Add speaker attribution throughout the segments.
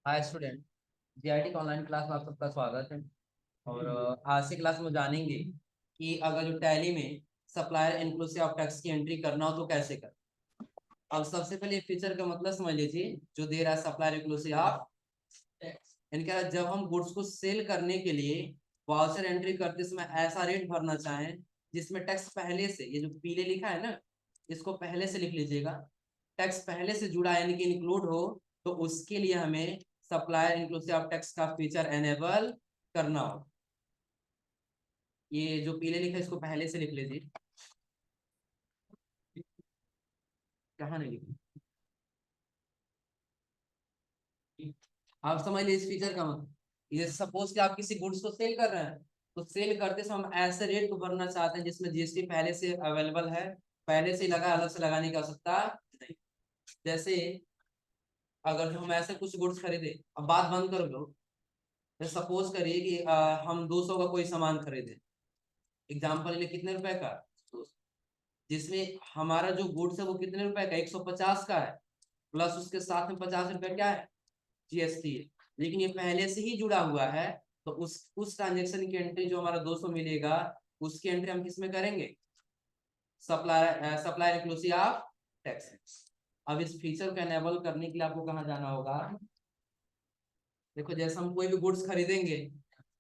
Speaker 1: Hi student. GIT का online class में आप सबका स्वागत है। और आज की क्लास में जानेंगे कि अगर जो टैली में सप्लायर इंक्लूसिव ऑफ टैक्स की एंट्री करना हो तो कैसे कर। अब सबसे पहले फीचर का मतलब समझ लीजिए जो दे रहा है सप्लायर इंक्लूसिव ऑफ टैक्स, यानी क्या जब हम गुड्स को सेल करने के लिए वाउचर एंट्री करते समय ऐसा रेट भरना चाहें जिसमें टैक्स पहले से, ये जो पीले लिखा है ना, इसको पहले से लिख लीजिएगा, टैक्स पहले से जुड़ा यानी कि इंक्लूड हो, तो उसके लिए हमें सप्लायर इंक्लूसिव ऑफ टैक्स का फीचर एनेबल करना हो। ये जो पीले लिखा है इसको पहले से लिख लीजिए। कहाँ नहीं लिखी? आप समझ लीजिए इस फीचर का मतलब, ये सपोज कि आप किसी गुड्स को सेल कर रहे हैं, तो सेल करते समय हम ऐसे रेट को भरना चाहते हैं जिसमें जीएसटी पहले से अवेलेबल है, पहले से लगा, अलग से लगाने की आवश्यकता नहीं। जैसे अगर जो हम ऐसे कुछ गुड्स खरीदे, अब बात बंद कर दो, सपोज करिए कि हम 200 का कोई सामान खरीदे, एग्जाम्पल लिए कितने रुपए का, जिसमें हमारा जो गुड्स है वो कितने रुपए का, 150 का है, प्लस उसके साथ में 50 रुपए क्या है, जीएसटी है। लेकिन ये पहले से ही जुड़ा हुआ है, तो उस ट्रांजेक्शन की एंट्री जो हमारा 200 मिलेगा, उसकी एंट्री हम किस में करेंगे, सप्लायर इंक्लूसिव ऑफ टैक्स। अब इस फीचर को एनेबल करने के लिए आपको कहाँ जाना होगा। देखो जैसे हम कोई भी गुड्स खरीदेंगे,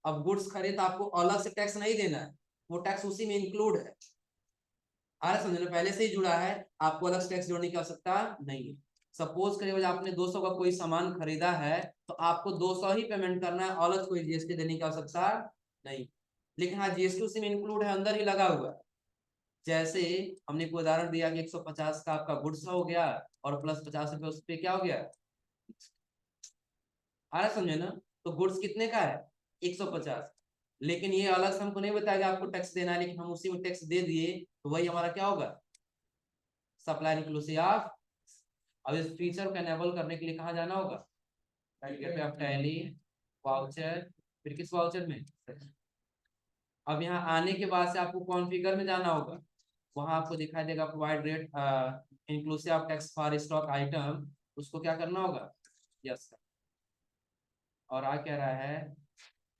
Speaker 1: अब गुड्स खरीद आपको अलग से टैक्स नहीं देना है, वो टैक्स उसी में इंक्लूड है। आ रहा समझना, पहले से ही जुड़ा है, आपको अलग से टैक्स जोड़ने की आवश्यकता नहीं है। सपोज करिए आपने 200 का कोई सामान खरीदा है, तो आपको 200 ही पेमेंट करना है, अलग कोई जीएसटी देने की आवश्यकता नहीं। लेकिन हाँ, जीएसटी उसी में इंक्लूड है, अंदर ही लगा हुआ है। जैसे हमने एक उदाहरण दिया कि 150 का आपका गुड्स हो गया और प्लस 50 रुपये उस पर क्या हो गया, आ रहा समझे ना। तो गुड्स कितने का है, 150, लेकिन ये अलग से हमको नहीं बताया कि आपको टैक्स देना है, लेकिन हम उसी में टैक्स दे दिए, तो वही हमारा क्या होगा, सप्लाई इंक्लूसिव ऑफ। अब इस फीचर को एनेबल करने के लिए कहाँ जाना होगा, आप टैली वाउचर, फिर किस वाउचर में, अब यहाँ आने के बाद से आपको कॉन्फ़िगर में जाना होगा, वहां आपको दिखाई देगा provide rate inclusive of tax for stock item, उसको क्या करना होगा, यस। और आ क्या रहा है,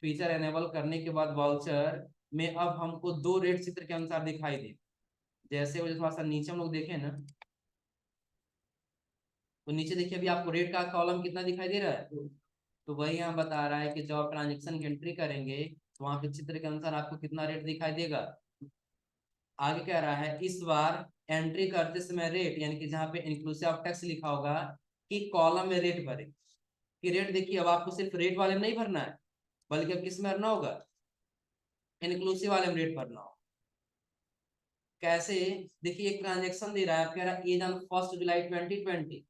Speaker 1: फीचर एनेबल करने के बाद वाउचर में अब हमको दो रेट चित्र के अनुसार दिखाई दे। जैसे वो थोड़ा सा नीचे हम लोग देखें ना, तो नीचे देखिए अभी आपको रेट का कॉलम कितना दिखाई दे रहा है, तो वही यहाँ बता रहा है कि जब आप ट्रांजेक्शन की एंट्री करेंगे तो वहां पे चित्र के अनुसार आपको कितना रेट दिखाई देगा। आगे कह रहा है इस बार एंट्री करते समय रेट, यानी कि जहाँ पे इंक्लूसिव ऑफ टैक्स लिखा होगा, कि कॉलम में रेट भरे, कि रेट देखिए अब आपको सिर्फ रेट वाले में नहीं भरना है, बल्कि अब किस में भरना होगा, इंक्लूसिव वाले में रेट भरना होगा। कैसे, देखिए एक ट्रांजेक्शन दे रहा है, आप कह रहा है ये ऑन 1 जुलाई 2020,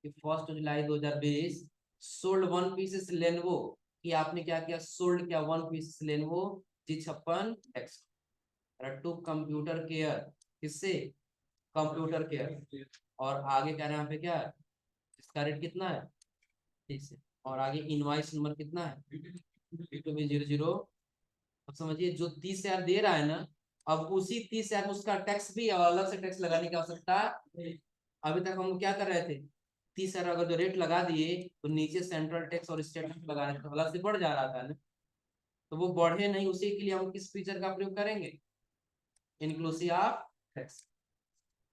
Speaker 1: कि 1 जुलाई 2020 सोल्ड वन पीसेस लेनवो, कि आपने क्या किया, सोल्ड किया one pieces Lenovo G56 x to Computer Care, किससे, कंप्यूटर केयर। और आगे कह रहे हैं यहाँ पे क्या है, इसका रेट कितना है, ठीक से। और आगे इनवाइस नंबर कितना है, B2B 00। अब समझिए जो 30,000 दे रहा है ना, अब उसी 30,000 उसका टैक्स भी अलग से टैक्स लगाने की आवश्यकता नहीं। अभी तक हम क्या कर रहे थे, 30,000 अगर जो रेट लगा दिए तो नीचे सेंट्रल टैक्स और स्टेट टैक्स लगा रहे थे, तो अलग से बढ़ जा रहा था ना, तो वो बढ़े नहीं, उसी के लिए हम किस फीचर का प्रयोग करेंगे, इंक्लूसिव ऑफ टैक्स।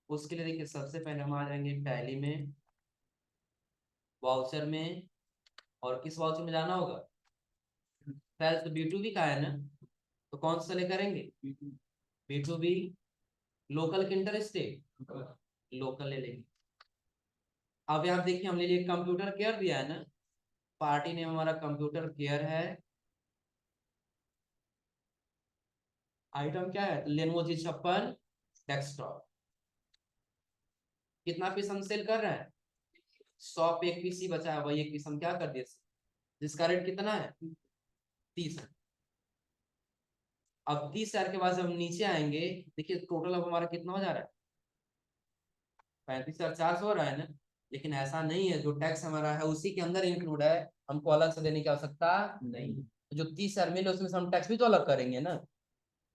Speaker 1: उसके लिए देखिए सबसे पहले हम आ जाएंगे टैली में, वाउचर में, और किस वाउचर में जाना होगा, पहले तो B2B का है ना, तो कौन सा ले करेंगे, B2B, लोकल के इंटर स्टेट, लोकल ले लेंगे। अब यहाँ देखिए हमने लिए कंप्यूटर केयर दिया है ना, पार्टी नेम हमारा कंप्यूटर केयर है, आइटम क्या है, लेनोवो G56 डेस्कटॉप। कितना पीस हम सेल कर रहे हैं, 100 पे एक पीस ही बचा है, वही एक पीस हम क्या कर दिए, जिसका रेट कितना है, 30। अब 30,000 के बाद जब हम नीचे आएंगे, देखिए टोटल अब हमारा कितना हो जा रहा है, 35,400 हो रहा है ना। लेकिन ऐसा नहीं है, जो टैक्स हमारा है उसी के अंदर इंक्लूड है, हमको अलग से देने की आवश्यकता नहीं। तो जो 30,000 मिले उसमें से हम टैक्स भी तो अलग करेंगे ना,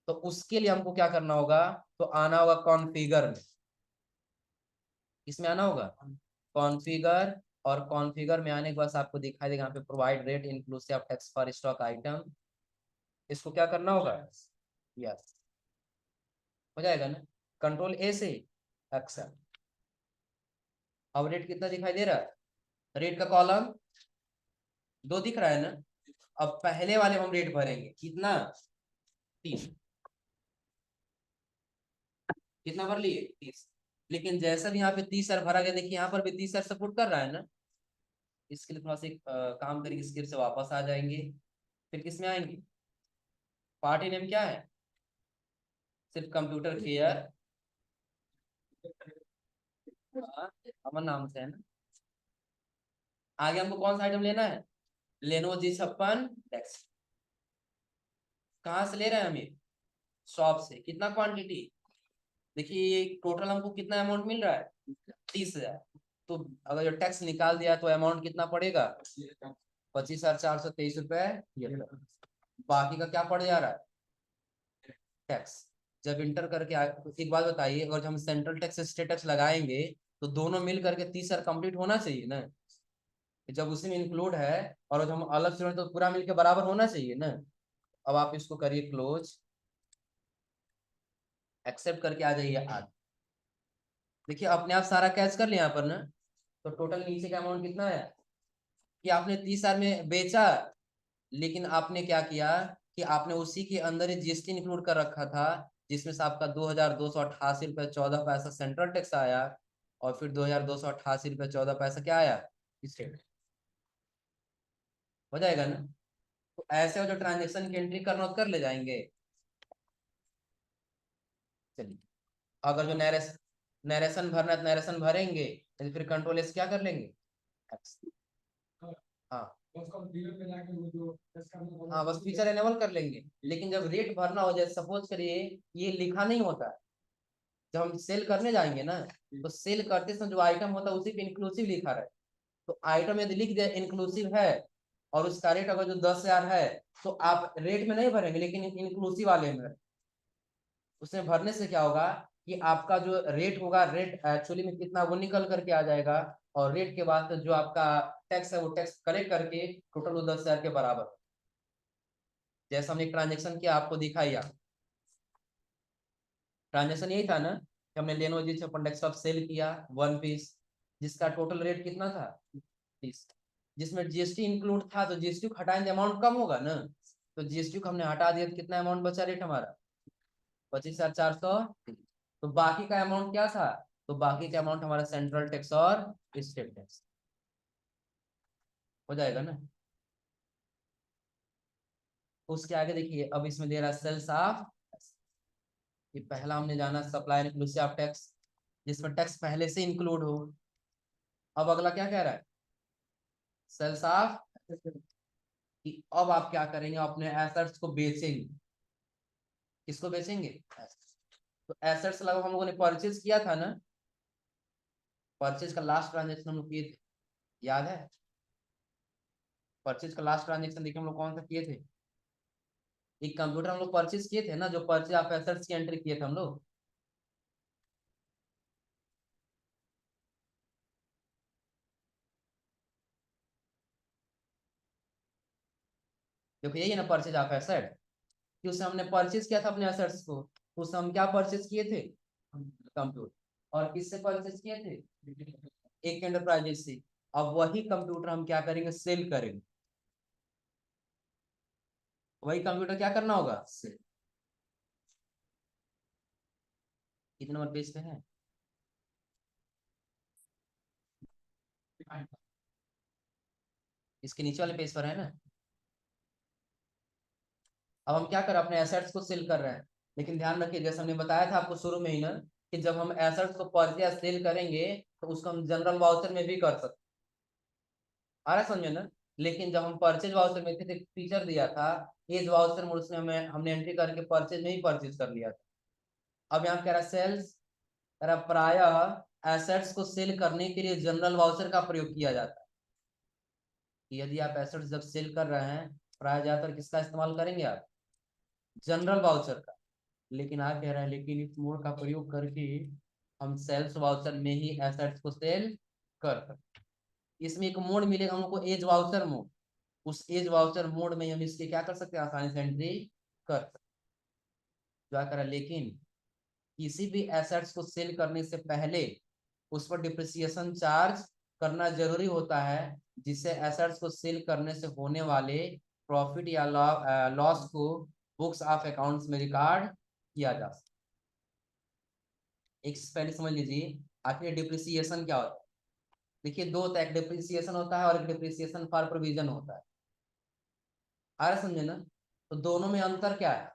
Speaker 1: तो उसके लिए हमको क्या करना होगा, तो आना होगा कॉन्फ़िगर में, इसमें आना होगा कॉन्फ़िगर, और कॉन्फ़िगर में आने के बाद आपको दिखाई देगा यहाँ पे provide rate inclusive of tax for stock item. इसको क्या करना होगा? यस, हो जाएगा ना, कंट्रोल ए से एक्सेप्ट। अब रेट कितना दिखाई दे रहा है? रेट का कॉलम 2 दिख रहा है ना। अब पहले वाले हम रेट भरेंगे कितना? 30। कितना भर लिए? 30। लेकिन जैसा भी यहाँ पे 30 सर भरा गया, देखिए यहाँ पर भी 30 सर सपोर्ट कर रहा है ना। इसके लिए थोड़ा सा काम करेंगे, स्क्रिप्ट से वापस आ जाएंगे, फिर किस में आएंगे? पार्टी नेम क्या है? सिर्फ कंप्यूटर केयर, अमन नाम से है ना। आगे हमको कौन सा आइटम लेना है? Lenovo G56 desk. कहाँ से ले रहे हैं हम ये? शॉप से। कितना क्वांटिटी? देखिए ये टोटल हमको कितना अमाउंट मिल रहा है? 30,000। तो अगर जो टैक्स निकाल दिया तो अमाउंट कितना पड़ेगा? 25,423 रुपए। बाकी का क्या पड़ जा रहा है? टैक्स। जब इंटर करके एक बात बताइए, अगर हम सेंट्रल टैक्स स्टेट टैक्स लगाएंगे तो दोनों मिल करके 30,000 कंप्लीट होना चाहिए ना। जब उसी में इंक्लूड है और जब हम अलग से तो पूरा मिलके बराबर होना चाहिए ना। अब आप इसको करिए क्लोज, एक्सेप्ट करके आ जाइए आज। देखिए अपने आप सारा कैच कर लिया यहाँ पर ना। तो टोटल नीचे का अमाउंट कितना है कि आपने 30,000 में बेचा, लेकिन आपने क्या किया कि आपने उसी के अंदर ही जीएसटी इंक्लूड कर रखा था, जिसमें से आपका 2,288 रुपये 14 पैसा सेंट्रल टैक्स आया, और फिर 2,288 रुपये 14 पैसा क्या आया? स्टेट। हो जाएगा ना। तो ऐसे जो ट्रांजेक्शन की एंट्री करना कर ले जाएंगे। चलिए, अगर जो नरेशन भरना है तो नरेशन भरेंगे, तो फिर कंट्रोल एस क्या कर लेंगे? X। हाँ हाँ, बस फीचर एनेबल कर लेंगे। लेकिन जब रेट भरना हो जाए, सपोज करिए ये लिखा नहीं होता, जब हम सेल करने जाएंगे ना, तो सेल करते समय जो आइटम होता है उसी पे इंक्लूसिव लिखा रहे। तो आइटम यदि लिख दिया इंक्लूसिव है और उसका रेट अगर जो 10,000 है, तो आप रेट में नहीं भरेंगे लेकिन इंक्लूसिव वाले में। उसमें भरने से क्या होगा कि आपका जो रेट होगा, रेट एक्चुअली में कितना वो निकल करके आ जाएगा, और रेट के बाद जो आपका टैक्स है वो टैक्स कलेक्ट करके टोटल वो 10,000 के बराबर। जैसा हमने ट्रांजेक्शन किया आपको दिखाई, ट्रांजेक्शन यही था ना कि हमने लेनोवो G56 डेस्कटॉप सेल किया 1 पीस, जिसका टोटल रेट कितना था? 30। जिसमें जीएसटी इंक्लूड था, तो जीएसटी को हटाएंगे अमाउंट कम होगा ना। तो जीएसटी को हमने हटा दिया तो कितना अमाउंट बचा रेट हमारा? 25,400। तो बाकी का अमाउंट क्या था? तो बाकी का अमाउंट हमारा सेंट्रल टैक्स और स्टेट टैक्स। हो जाएगा ना। उसके आगे देखिए, अब इसमें दे रहा है सेल्स ऑफ। ये पहला हमने जाना सप्लाई इंक्लूसिव ऑफ टैक्स, जिसमें टैक्स पहले से इंक्लूड हो। अब अगला क्या कह रहा है? Sales of. कि अब आप क्या करेंगे? अपने एसेट्स को बेचेंगे। किसको बेचेंगे? तो एसेट्स लगभग हम लोगों ने परचेज किया था ना। परचेज का लास्ट ट्रांजेक्शन हम लोग किए थे, याद है? परचेज का लास्ट ट्रांजेक्शन देखिए हम लोग कौन सा किए थे? एक कंप्यूटर हम लोग परचेज किए थे ना, जो परचेज ऑफ एसेट्स की एंट्री किए थे हम लोग। देखो यही है ना परचेज ऑफ एसेट, कि उससे हमने परचेज किया था अपने एसेट्स को। उससे हम क्या परचेज किए थे? कंप्यूटर। और किससे परचेज किए थे? एक एंटरप्राइजेज से। अब वही कंप्यूटर हम क्या करेंगे? सेल करेंगे। वही कंप्यूटर क्या करना होगा? सेल। कितने नंबर पेज पे है? इसके नीचे वाले पेज पर है ना। अब हम क्या कर रहे हैं? अपने एसेट्स को सेल कर रहे हैं। लेकिन ध्यान रखिए, जैसे हमने बताया था आपको शुरू में ही ना, कि जब हम एसेट्स को परचेज या सेल करेंगे तो उसको हम जनरल वाउचर में भी कर सकते। आ रहा है समझे ना। लेकिन जब हम परचेज वाउचर में थे तो एक फीचर दिया था एज वाउचर में, उसमें हमें हमने एंट्री करके परचेज में ही परचेज कर लिया था। अब यहाँ कह रहा है सेल्स, कह रहा प्रायः एसेट्स को सेल करने के लिए जनरल वाउचर का प्रयोग किया जाता है। कि यदि आप एसेट्स जब सेल कर रहे हैं, प्राय ज्यादातर किसका इस्तेमाल करेंगे आप? जनरल वाउचर का। लेकिन आप कह रहे हैं लेकिन इस मोड का प्रयोग करके हम सेल्स वाउचर में ही एसेट्स को सेल कर सकते। इसमें एक मोड मिलेगा हमको, एज वाउचर मोड। उस एज वाउचर मोड में हम इसके क्या कर सकते हैं, आसानी से एंट्री कर सकते क्या करा। लेकिन किसी भी एसेट्स को सेल करने से पहले उस पर डिप्रिसिएशन चार्ज करना जरूरी होता है, जिससे एसेट्स को सेल करने से होने वाले प्रॉफिट या लॉस को बुक्स ऑफ अकाउंट्स में रिकॉर्ड किया जा सकता है। एक पहले समझ लीजिए आखिर डिप्रिसिएशन क्या होता है। देखिए दो होता है, एक डिप्रिसिएशन होता है और एक डिप्रिसिएशन फॉर प्रोविजन होता है। आ रहा समझे ना। तो दोनों में अंतर क्या है।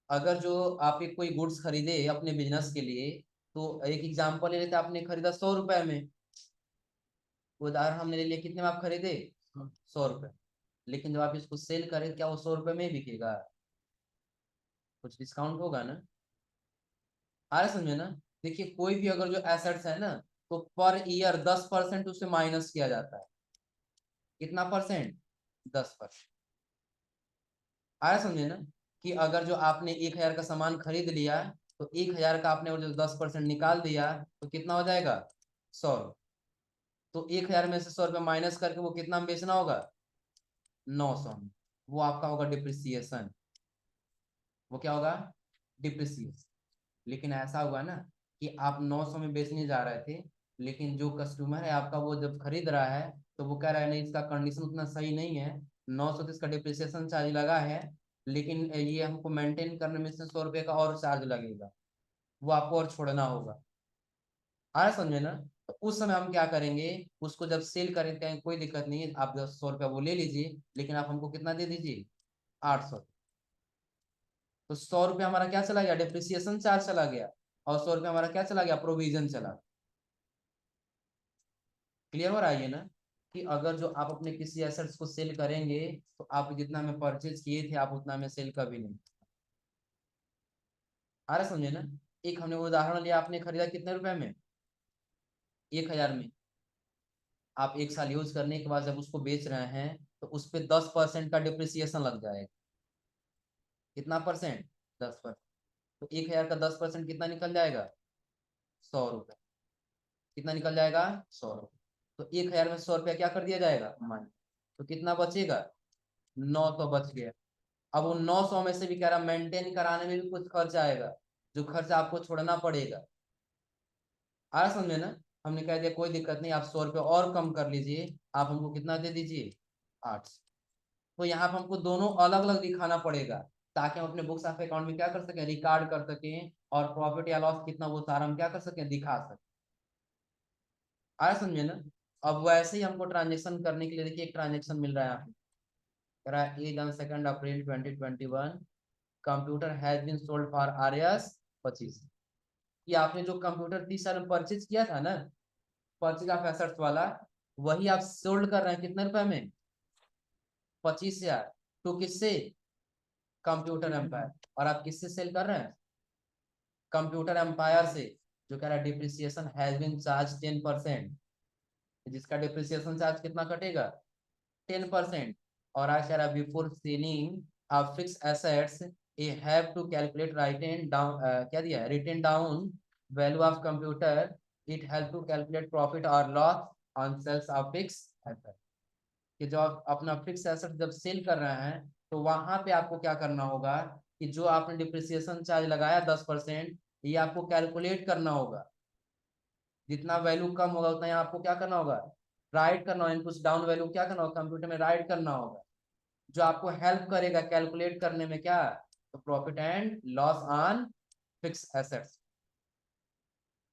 Speaker 1: अगर जो आप एक कोई गुड्स खरीदे अपने बिजनेस के लिए, तो एक एग्जांपल ले लेते हैं, आपने खरीदा 100 रुपए में। उदाहरण हमने ले लिया, कितने में आप खरीदे, 100 रुपए। लेकिन जब आप इसको सेल करें, क्या वो 100 रुपए में ही बिकेगा, कुछ डिस्काउंट होगा ना। आ रहा समझे ना। देखिए कोई भी अगर जो एसेट्स है ना, तो पर ईयर 10% उससे माइनस किया जाता है। कितना परसेंट, 10%। आ रहा समझे ना। कि अगर जो आपने 1,000 का सामान खरीद लिया, तो 1,000 का आपने जो 10% निकाल दिया, तो कितना हो जाएगा, 100। तो 1,000 में से 100 रुपये माइनस करके वो कितना में बेचना होगा, 900 में। वो आपका होगा डिप्रिसिएशन। वो क्या होगा, डिप्रिसिएशन। लेकिन ऐसा हुआ ना कि आप 900 में बेचने जा रहे थे, लेकिन जो कस्टमर है आपका, वो जब खरीद रहा है, तो वो कह रहा है नहीं इसका कंडीशन उतना सही नहीं है, 900 तो इसका डिप्रिसिएशन चार्ज लगा है, लेकिन ये हमको मेंटेन करने में से 100 रुपये का और चार्ज लगेगा, वो आपको और छोड़ना होगा। आ रहा समझे ना। तो उस समय हम क्या करेंगे, उसको जब सेल करेंगे कहेंगे कोई दिक्कत नहीं है, आप 100 रुपया वो ले लीजिए, लेकिन आप हमको कितना दे दीजिए, 800। तो 100 रुपया हमारा क्या चला गया, डिप्रिसिएशन चार्ज चला गया, और 100 रुपया हमारा क्या चला गया, प्रोविजन चला। क्लियर हो रहा है ये ना। कि अगर जो आप अपने किसी एसेट्स को सेल करेंगे, तो आप जितना में परचेज किए थे आप उतना में सेल कभी नहीं। आ रहा समझे ना। एक हमने उदाहरण लिया, आपने खरीदा कितने रुपए में, 1,000 में। आप 1 साल यूज करने के बाद जब उसको बेच रहे हैं, तो उस पर 10% का डिप्रिसिएशन लग जाएगा। कितना परसेंट, 10%। तो 1,000 का 10% कितना निकल जाएगा, 100 रुपये। कितना निकल जाएगा, 100 रुपये। तो 1,000 में 100 रुपया क्या कर दिया जाएगा, मान। तो कितना बचेगा, 900 बच गया। अब वो 900 में से भी कह रहा मेंटेन कराने में भी कुछ खर्च आएगा, जो खर्च आपको छोड़ना पड़ेगा। आ रहा समझे ना। हमने कह दिया कोई दिक्कत नहीं, आप 100 रुपये और कम कर लीजिए, आप हमको कितना दे दीजिए, 800। तो यहाँ पर हमको दोनों अलग अलग दिखाना पड़ेगा, ताकि हम अपने बुक्स ऑफ अकाउंट में क्या कर सकें, रिकॉर्ड कर सकें, और प्रॉफिट या लॉस कितना वो सारा हम क्या कर सकें, दिखा सकें। आया समझे ना। अब वैसे ही हमको ट्रांजेक्शन करने के लिए, देखिए एक ट्रांजेक्शन मिल रहा है यहाँ पे, कह रहा है 2 April 2021 computer has been sold for RS 25। कि आपने जो कंप्यूटर 30 साल में परचेज किया था ना, परचेज ऑफ एसेट्स वाला, वही आप सोल्ड कर रहे हैं कितने रुपए में, 25,000। तो किससे, कंप्यूटर एम्पायर। और आप किससे सेल कर रहे हैं, कंप्यूटर एम्पायर से। जो कह रहा है डिप्रिसिएशन हैज बीन चार्ज 10%, जिसका डिप्रिसिएशन चार्ज कितना कटेगा, 10%। और आज कह रहा है बिफोर सेलिंग फिक्स एसेट्स ये have to calculate write down, क्या दिया है, written down value of computer, it help to calculate profit और loss on sales of fix asset. कि जो आप अपना फिक्स एसेट जब सेल कर रहे हैं, तो वहां पे आपको क्या करना होगा, कि जो आपने डिप्रिसिएशन चार्ज लगाया 10%, ये आपको कैलकुलेट करना होगा। जितना वैल्यू कम होगा उतना यहाँ आपको क्या करना होगा, राइट करना होगा, कुछ डाउन वैल्यू क्या करना होगा, कंप्यूटर में राइट करना होगा, जो आपको हेल्प करेगा कैलकुलेट करने में, क्या, तो profit and loss on fix assets.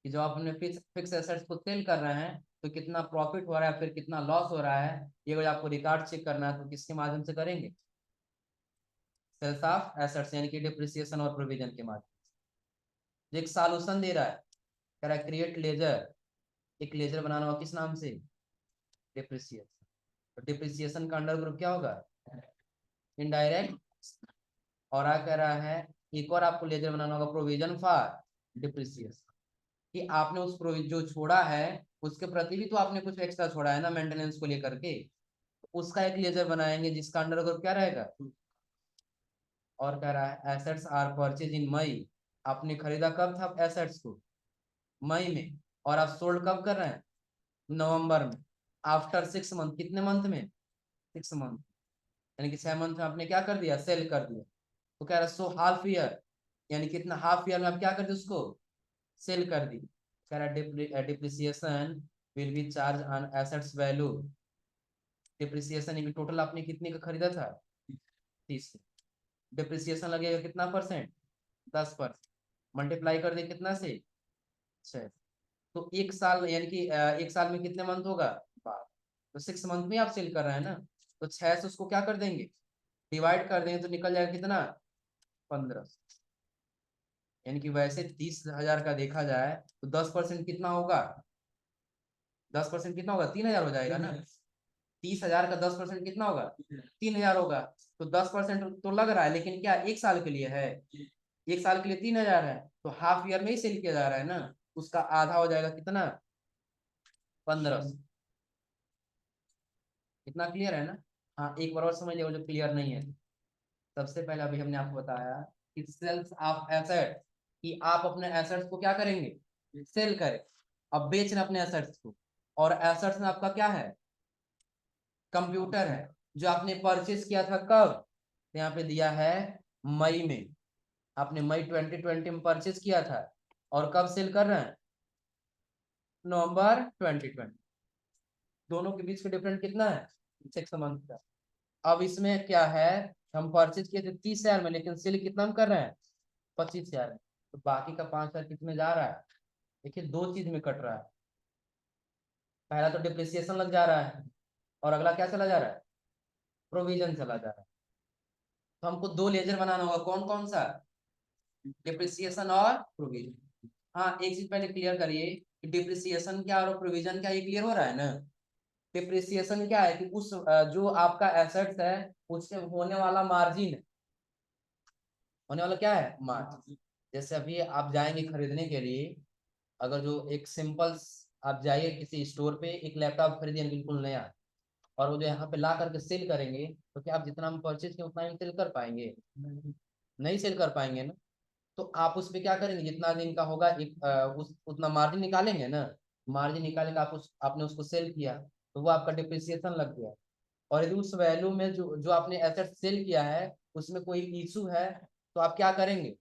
Speaker 1: कि जो आप अपने फिक्स एसेट्स को सेल कर रहे हैं, तो कितना प्रॉफिट हो रहा है, फिर कितना लॉस हो रहा है, ये अगर आपको रिकॉर्ड चेक करना है, तो किसके माध्यम से करेंगे, सेल्स ऑफ एसेट्स, यानी कि डिप्रिसिएशन और प्रोविजन के माध्यम से। एक सॉल्यूशन दे रहा है, कह रहा है क्रिएट लेजर। एक लेजर बनाना होगा किस नाम से, डिप्रिसिएशन। तो डिप्रिसिएशन का अंडर ग्रुप क्या होगा, इनडायरेक्ट। और आ कह रहा है एक और आपको लेजर बनाना होगा, प्रोविजन फॉर डिप्रिसिएशन। कि आपने उस प्रोविजन जो छोड़ा है, उसके प्रति भी तो आपने कुछ एक्स्ट्रा छोड़ा है ना, मेंटेनेंस को लेकर के। उसका एक लेजर बनाएंगे जिसका अंडर ग्रुप क्या रहेगा। और कह रहा है एसेट्स आर परचेज इन मई। आपने खरीदा कब था एसेट्स को, मई में। और आप सोल्ड कब कर रहे हैं, नवंबर में। आफ्टर 6 मंथ, कितने मंथ में? 6 मंथ, यानी कि 6 मंथ में आपने क्या कर दिया? सेल कर दिया। तो कह रहा सो हाफ ईयर, यानी कितना हाफ ईयर में आप क्या कर दी? उसको सेल कर दी। कह रहा depreciation will be charge on assets value. Depreciation total आपने कितने का खरीदा था? 30। डिप्रिसिएशन लगेगा कितना परसेंट? 10%। मल्टीप्लाई कर दे कितना से? 6। तो 1 साल, यानी कि 1 साल में कितने मंथ होगा? 12। तो 6 मंथ में आप सेल कर रहे हैं ना, तो 6 से उसको क्या कर देंगे? डिवाइड कर देंगे तो निकल जाएगा कितना? 15। यानी कि वैसे 30,000 का देखा जाए तो 10% कितना होगा? 10% कितना होगा? 3,000 हो जाएगा ना। 30,000 का 10% कितना होगा? 3,000 होगा। तो 10% तो लग रहा है, लेकिन क्या 1 साल के लिए है? 1 साल के लिए 3,000 है, तो हाफ ईयर में ही सेल किया जा रहा है ना, उसका आधा हो जाएगा कितना? 15। इतना क्लियर है ना? हाँ, एक बार और समझ लो जो क्लियर नहीं है। सबसे पहले अभी हमने आपको बताया कि सेल्स ऑफ एसेट, कि आप अपने एसेट्स को क्या करेंगे? सेल करें। अब बेच रहे अपने एसेट्स को, और एसेट्स में आपका क्या है? कंप्यूटर है, जो आपने परचेज किया था कब? यहाँ पे दिया है मई में। आपने मई 2020 में परचेज किया था, और कब सेल कर रहे हैं? नवंबर 2020। दोनों के बीच का डिफरेंस कितना है? 6 मंथ का। अब इसमें क्या है, हम परचेज किए थे 30,000 में, लेकिन सेल कितना हम कर रहे हैं? 25,000 में। तो बाकी का 5,000 कितने जा रहा है? देखिए, दो चीज में कट रहा है। पहला तो डिप्रिसिएशन लग जा रहा है, और अगला क्या चला जा रहा है? प्रोविजन चला जा रहा है। तो हमको दो लेजर बनाना होगा, कौन कौन सा? डिप्रिसिएशन और प्रोविजन। हाँ, एक चीज पहले क्लियर करिए कि डिप्रिसिएशन क्या और प्रोविजन क्या, ये क्लियर हो रहा है ना? डिप्रिसिएशन क्या है कि उस जो आपका एसेट्स है उससे होने वाला मार्जिन, होने वाला क्या है? मार्जिन। जैसे अभी आप जाएंगे खरीदने के लिए, अगर जो एक सिंपल, आप जाइए किसी स्टोर पे एक लैपटॉप खरीदिए बिल्कुल नया, और वो जो यहाँ पे ला करके सेल करेंगे, तो क्या आप जितना हम परचेज किए उतना ही सेल कर पाएंगे? नहीं सेल कर पाएंगे ना। तो आप उस पे क्या करेंगे? जितना दिन का होगा एक उस उतना मार्जिन निकालेंगे ना। मार्जिन निकालेंगे, आप उस आपने उसको सेल किया, तो वो आपका डिप्रिसिएशन लग गया। और यदि उस वैल्यू में जो जो आपने एसेट सेल किया है उसमें कोई इशू है, तो आप क्या करेंगे?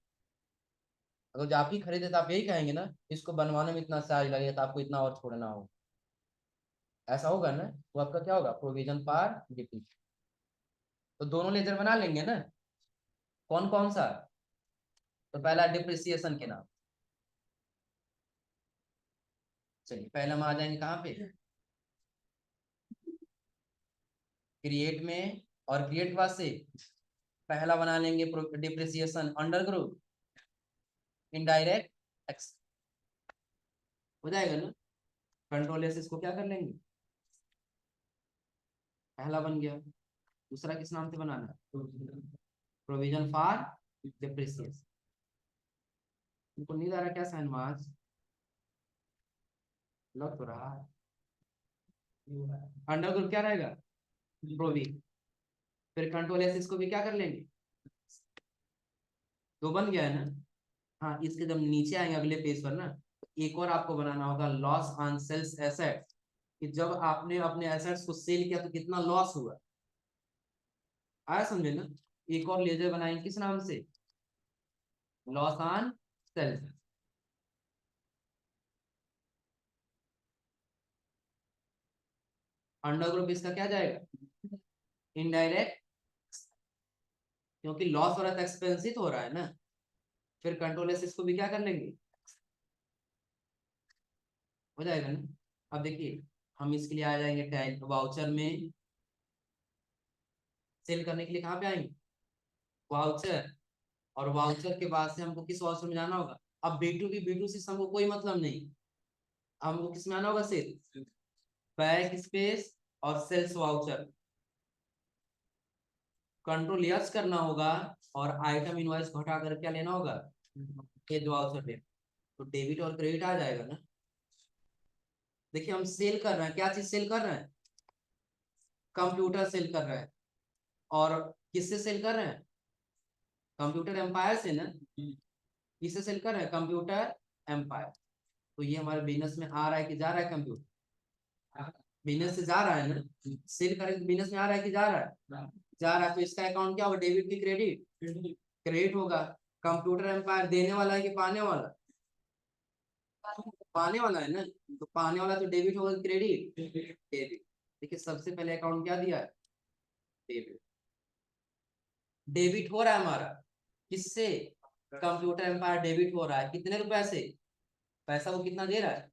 Speaker 1: अगर जो आप ही खरीदे तो आप यही कहेंगे ना, इसको बनवाने में इतना चार्ज लगेगा तो आपको इतना और छोड़ना होगा। ऐसा होगा ना? वो आपका क्या होगा? Provision for depreciation. तो दोनों लेजर बना लेंगे ना। कौन कौन सा? तो पहला डिप्रिसिएशन के नाम। चलिए, पहले हम आ जाएंगे कहाँ पे? क्रिएट में, और क्रिएट बाद से पहला बना लेंगे depreciation under group indirect x. हो जाएगा ना? कंट्रोल एस इसको क्या कर लेंगे? पहला बन गया। दूसरा किस नाम से बनाना है? Provision for depreciation. तुमको नींद आ रहा क्या साइन मार्च? लग तो रहा है। अंडर ग्रुप क्या रहेगा? प्रोवी। फिर कंट्रोल एस इसको भी क्या कर लेंगे? तो बन गया है ना? हाँ, इसके जब नीचे आएंगे अगले पेज पर ना, तो एक और आपको बनाना होगा लॉस ऑन सेल्स एसेट, कि जब आपने अपने एसेट्स को सेल किया तो कितना लॉस हुआ। आया समझे ना? एक और लेजर बनाएंगे किस नाम से? Loss on sales. Under group इसका क्या जाएगा? इनडायरेक्ट, क्योंकि लॉस हो रहा था, एक्सपेंसिव हो रहा है ना। फिर कंट्रोल एस इसको भी क्या कर लेंगे? हो जाएगा ना? अब देखिए, हम इसके लिए आ जाएंगे टैग वाउचर में। सेल करने के लिए कहाँ पे आएंगे? वाउचर। और वाउचर के बाद से हमको किस वाउचर में जाना होगा? अब B2B B2C से हमको कोई मतलब नहीं, हमको किस में आना होगा? सेल, बैक स्पेस और सेल्स वाउचर। कंट्रोल यस करना होगा, और आइटम इनवॉइस को हटा कर क्या लेना होगा? पेज वाउचर ले। तो डेबिट और क्रेडिट आ जाएगा ना। देखिए, हम सेल कर रहे हैं, क्या चीज सेल कर रहे हैं? कंप्यूटर सेल कर रहे हैं। और किससे सेल कर रहे हैं? कंप्यूटर एम्पायर से ना। किससे सेल कर रहे हैं? Computer empire. तो ये हमारे बिजनेस में आ रहा है कि जा रहा है कंप्यूटर? बिजनेस से जा रहा है ना, सेल करेंगे बिजनेस में आ रहा है कि जा रहा है, जा रहा है, तो इसका अकाउंट क्या होगा, डेबिट की क्रेडिट, क्रेडिट होगा। कंप्यूटर एम्पायर देने वाला है कि पाने वाला, पाने वाला है ना, तो पाने वाला तो डेबिट होगा क्रेडिट, डेबिट। देखिए सबसे पहले अकाउंट क्या दिया है, डेबिट, डेबिट हो रहा है हमारा किससे, कंप्यूटर एम्पायर डेबिट हो रहा है, कितने रुपए से, पैसा वो कितना दे रहा है,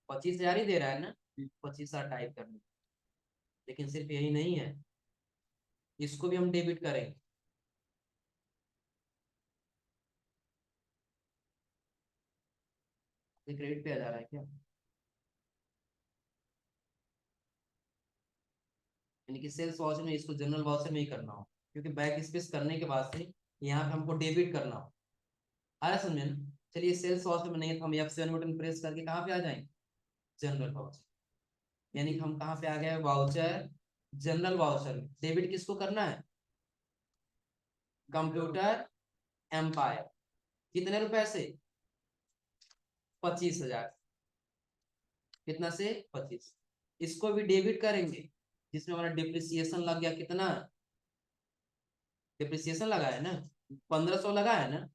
Speaker 1: 25,000 ही दे रहा है ना, 25,000 टाइप करना। लेकिन सिर्फ यही नहीं है, इसको भी हम डेबिट करेंगे, ये क्रेडिट पे आ जा रहा है क्या, यानी कि सेल्स वाउचर में इसको जनरल वाउचर में ही करना हो, क्योंकि बैक स्पेस करने के बाद से यहाँ पे हमको डेबिट करना हो, आ रहा समझे ना। चलिए सेल्स वाउचर में नहीं है तो हम F7 बटन प्रेस करके कहाँ पे आ जाएंगे, जनरल वाउचर, यानी कि हम कहाँ पे आ गए, वाउचर, जनरल वाउचर में डेबिट किसको करना है, कंप्यूटर एम्पायर, कितने रुपए से, 25,000, कितना से 25, इसको भी डेबिट करेंगे, जिसमें हमारा डिप्रिसिएशन लग गया कितना, डिप्रिसिएशन लगा है ना, 1,500 लगा है ना,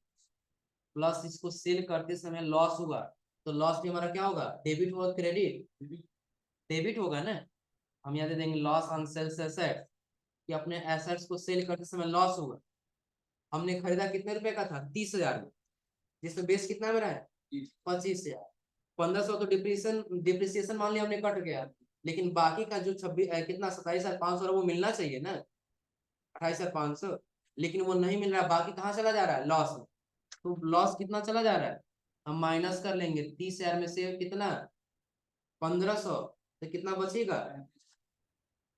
Speaker 1: प्लस इसको सेल करते समय लॉस हुआ, तो लॉस भी हमारा क्या होगा, डेबिट होगा क्रेडिट, डेबिट होगा ना। हम यहाँ दे देंगे लॉस ऑन सेल्स एसेट, कि अपने एसेट्स को सेल करते समय लॉस हुआ, हमने खरीदा कितने रुपए का था, 30,000 में, जिसमें बेस कितना मेरा है, 25,000, 1,500 तो डिप्रिसिएशन, डिप्रिसिएशन मान लिया हमने कट गया, लेकिन बाकी का जो 26 कितना 27,500 वो मिलना चाहिए ना, 28,500, लेकिन वो नहीं मिल रहा, बाकी कहाँ चला जा रहा है, लॉस में। तो लॉस कितना चला जा रहा है, हम माइनस कर लेंगे, 30,000 में से कितना, 1,500, तो कितना बचेगा,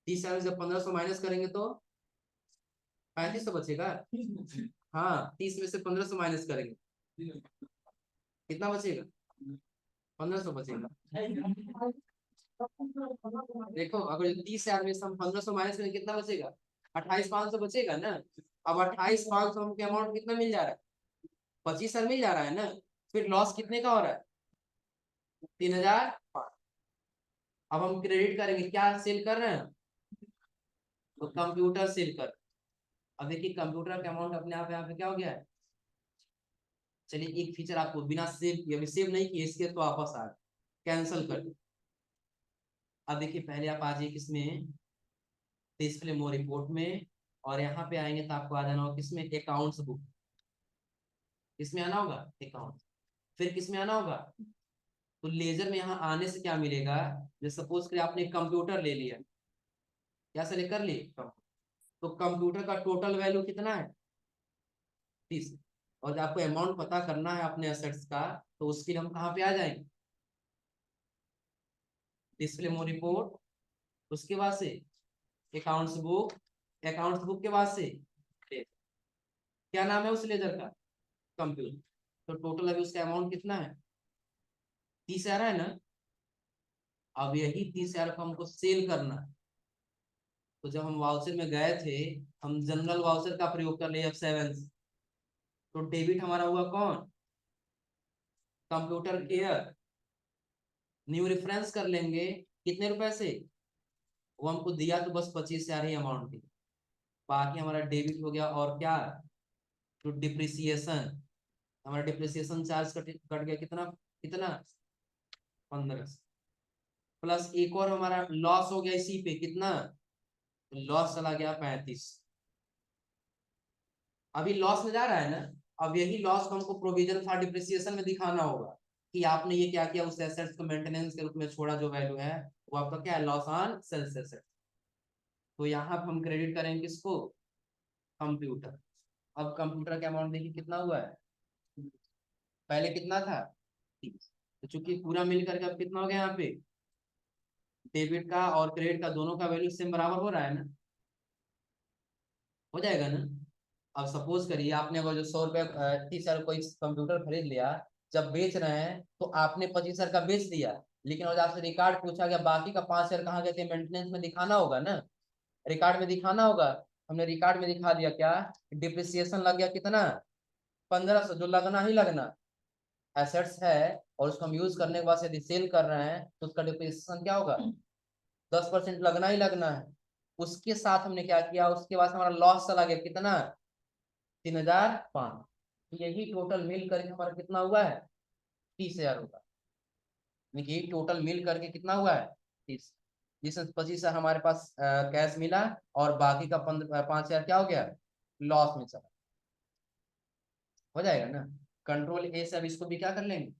Speaker 1: 30,000 में से 1,500 माइनस करेंगे तो 3,500 बचेगा, हाँ 30 में से 1,500 माइनस करेंगे, कितना बचेगा, 1,500 बचेगा। देखो अगर 30,000 में से हम 1,500 माइनस करेंगे कितना बचेगा, 28,500 बचेगा ना। अब 28,500 हमको अमाउंट कितना मिल जा रहा है, 25,000 मिल जा रहा है ना, फिर लॉस कितने का हो रहा है, 3,005। अब हम क्रेडिट करेंगे, क्या सेल कर रहे हैं, तो कंप्यूटर सेल कर, अब देखिए कंप्यूटर का अमाउंट अपने आप यहाँ पे क्या हो गया है। चलिए एक फीचर आपको बिना सेव किए, अभी सेव नहीं किए इसके तो वापस आ कैंसिल कर, अब देखिए पहले आप आ जाइए किसमें, डिस्प्ले मोर रिपोर्ट में, और यहाँ पे आएंगे तो आपको आ जाना होगा किसमें, अकाउंट्स बुक, किसमें आना होगा, अकाउंट, फिर किसमें आना होगा, तो लेजर में यहाँ आने से क्या मिलेगा, जैसे सपोज करिए आपने कंप्यूटर ले लिया, क्या सेलेक्ट कर लिए, तो कंप्यूटर का टोटल वैल्यू कितना है, 30, और जब आपको अमाउंट पता करना है अपने एसेट्स का, तो उसके लिए हम कहाँ पे आ जाएंगे, डिस्प्ले मोर रिपोर्ट, उसके बाद से अकाउंट्स बुक, अकाउंट्स बुक के बाद से क्या नाम है उस लेजर का, कंप्यूटर, तो टोटल अभी उसका अमाउंट कितना है, 30,000 है ना। अब यही 30,000 को हमको सेल करना है, तो जब हम वाउचर में गए थे, हम जनरल वाउचर का प्रयोग कर लिए F7 से, तो डेबिट हमारा हुआ कौन, कंप्यूटर केयर, न्यू रेफरेंस कर लेंगे, कितने रुपए से, वो हमको दिया तो बस 25,000 ही अमाउंट थी, बाकी हमारा डेबिट हो गया, और क्या, तो डिप्रिसिएशन, हमारा डिप्रिसिएशन चार्ज कट गया कितना, कितना 15, प्लस एक और हमारा लॉस हो गया इसी पे कितना, लॉस चला गया 35, अभी लॉस में जा रहा है ना। अब यही लॉस को हमको प्रोविजन फॉर डिप्रिसिएशन में दिखाना होगा, कि आपने ये क्या किया, उस एसेट्स को मेंटेनेंस के रूप में छोड़ा, जो वैल्यू है वो आपका क्या है, लॉस ऑन सेल्स एसेट, तो यहाँ पे हम क्रेडिट करेंगे किसको, कंप्यूटर। अब कंप्यूटर का अमाउंट देखिए कितना हुआ है, पहले कितना था, तो चूंकि पूरा मिलकर के अब कितना हो गया यहाँ पे, डेबिट का और क्रेडिट का दोनों का वैल्यू सेम बराबर हो रहा है ना, हो जाएगा ना। अब सपोज करिए आपने अगर जो 100 रुपए 30,000 कोई कंप्यूटर खरीद लिया, जब बेच रहे हैं तो आपने 25,000 का बेच दिया, लेकिन और आपसे रिकॉर्ड पूछा गया बाकी का 5,000 कहाँ गए थे, मेंटेनेंस में दिखाना होगा ना, रिकॉर्ड में दिखाना होगा, हमने रिकॉर्ड में दिखा दिया, क्या डिप्रिसिएशन लग गया कितना, 1,500, जो लगना ही लगना, एसेट्स है और उसको हम यूज करने के बाद यदि सेल कर रहे हैं तो उसका डिप्रिसिएशन क्या होगा, 10% लगना ही लगना है। उसके साथ हमने क्या किया, उसके बाद हमारा लॉस चला गया कितना, 3005। यही टोटल मिल करके हमारा कितना हुआ है, 30,000 होगा। यही टोटल मिल करके कितना हुआ है, 30। जिसमें 25,000 हमारे पास कैश मिला, और बाकी का 5,000 क्या हो गया, लॉस में चला। हो जाएगा ना। कंट्रोल ए से अब इसको भी क्या कर लेंगे।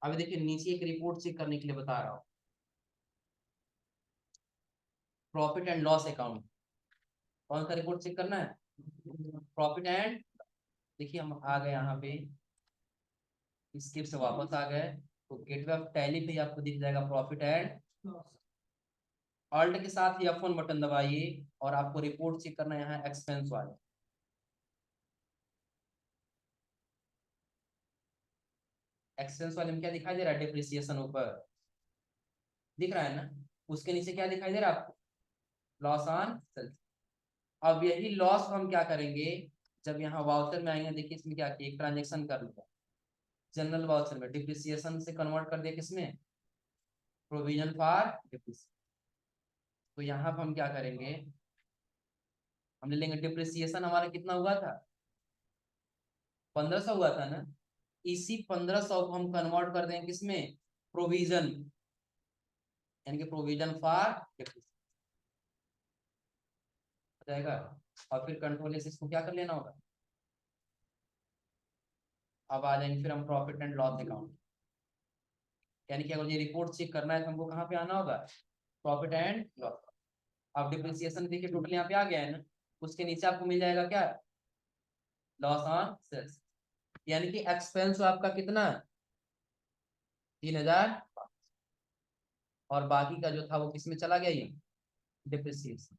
Speaker 1: अभी देखिए नीचे एक रिपोर्ट चेक करने के लिए बता रहा हूँ, प्रॉफिट एंड लॉस अकाउंट। कौन सा रिपोर्ट चेक करना है, प्रॉफिट एंड। देखिए हम आ गए यहाँ पे, स्किप से वापस आ गए, तो गेटवे ऑफ टैली पे आपको दिख जाएगा प्रॉफिट एंड। ऑल्ट के साथ ही F1 बटन दबाइए, और आपको रिपोर्ट चेक करना है यहाँ एक्सपेंस वाले। एक्सपेंस वाले में क्या दिखाई दे रहा है, डिप्रिसिएशन ऊपर दिख रहा है ना। उसके नीचे क्या दिखाई दे रहा है आपको, लॉस ऑन सेल्स। अब यही लॉस हम क्या करेंगे, जब यहाँ वाउचर में आएंगे, देखिए इसमें क्या किया, एक ट्रांजेक्शन कर लिया जनरल वाउचर में, डिप्रिसिएशन से कन्वर्ट कर दिया किसमें, प्रोविजन फॉर डिप्रिसिएशन। तो यहाँ पर हम क्या करेंगे, हम ले लेंगे डिप्रिसिएशन हमारा कितना हुआ था, 1500 हुआ था ना। इसी 1500 को हम कन्वर्ट कर देंगे किसमें, प्रोविजन, यानी कि प्रोविजन फॉर डिप्रिसिएशन हो जाएगा। और फिर कंट्रोल से इसको क्या कर लेना होगा। अब आ जाएंगे फिर हम प्रॉफिट एंड लॉस अकाउंट, यानी कि अगर ये रिपोर्ट चेक करना है तो हमको कहाँ पे आना होगा, प्रॉफिट एंड लॉस। अब डिप्रिसिएशन देखिए टोटल यहाँ पे आ गया है ना, उसके नीचे आपको मिल जाएगा क्या, लॉस ऑन सेल्स, यानी कि एक्सपेंस आपका कितना, 3,000, और बाकी का जो था वो किसमें चला गया, ये डिप्रिसिएशन।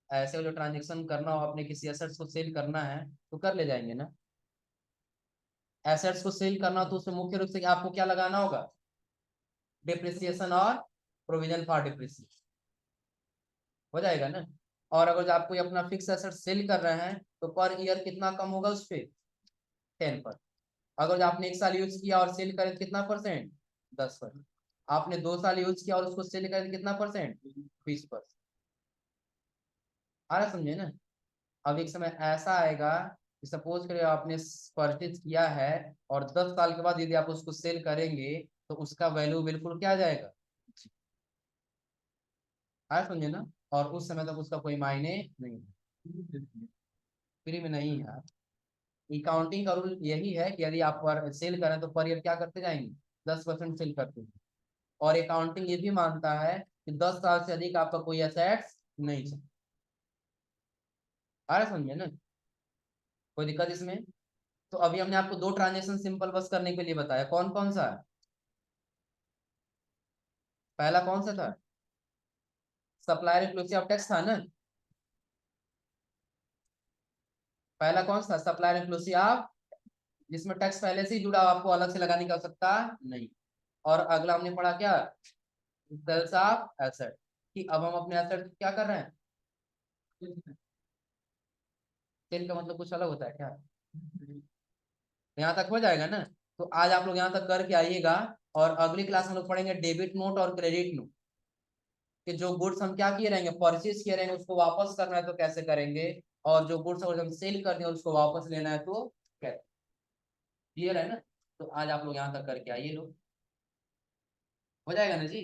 Speaker 1: ऐसे जो ट्रांजेक्शन करना हो, अपने किसी एसेट्स को सेल करना है तो कर ले जाएंगे ना। एसेट्स को सेल करना हो तो उसमें मुख्य रूप से आपको क्या लगाना होगा, डिप्रिसिएशन और प्रोविजन फॉर डिप्रिसिएशन हो जाएगा ना। और अगर जो आपको अपना फिक्स एसेट सेल कर रहे हैं तो पर ईयर कितना कम होगा उस पर, 10%। अगर जो आपने 1 साल यूज किया और सेल करें तो कितना परसेंट, 10%। आपने 2 साल यूज किया और उसको सेल करें तो कितना परसेंट, 20%। आ रहा समझे ना। अब एक समय ऐसा आएगा कि सपोज करिए आपने परचेज किया है, और 10 साल के बाद यदि आप उसको सेल करेंगे तो उसका वैल्यू बिल्कुल क्या आ जाएगा, आया समझे ना। और उस समय तक उसका कोई मायने नहीं, फ्री में नहीं है। अकाउंटिंग का रूल यही है कि यदि आप पर सेल करें तो पर ईयर क्या करते जाएंगे, 10% सेल करते हैं। और अकाउंटिंग ये भी मानता है कि 10 साल से अधिक आपका कोई एसेट्स नहीं चल। आ रहा समझे ना, कोई दिक्कत इसमें। तो अभी हमने आपको 2 ट्रांजेक्शन सिंपल बस करने के लिए बताया, कौन कौन सा है, पहला कौन सा था, सप्लायर इंक्लूसिव ऑफ टैक्स था ना। पहला कौन सा, सप्लायर इंक्लूसिव ऑफ, जिसमें टैक्स पहले से ही जुड़ा, आपको अलग से लगाने की आवश्यकता नहीं। और अगला हमने पढ़ा क्या, सेल्स ऑफ एसेट, कि अब हम अपने एसेट क्या कर रहे हैं, सेल का मतलब कुछ अलग होता है क्या, यहाँ तक हो जाएगा ना। तो आज आप लोग यहाँ तक करके आइएगा, और अगली क्लास में लोग पढ़ेंगे डेबिट नोट और क्रेडिट नोट, कि जो गुड्स हम क्या किए रहेंगे, परचेज किए रहेंगे, उसको वापस करना है तो कैसे करेंगे, और जो गुड्स अगर हम सेल कर दें और उसको वापस लेना है तो कैसे। क्लियर है ना। तो आज आप लोग यहाँ तक करके आइए लोग, हो जाएगा ना जी।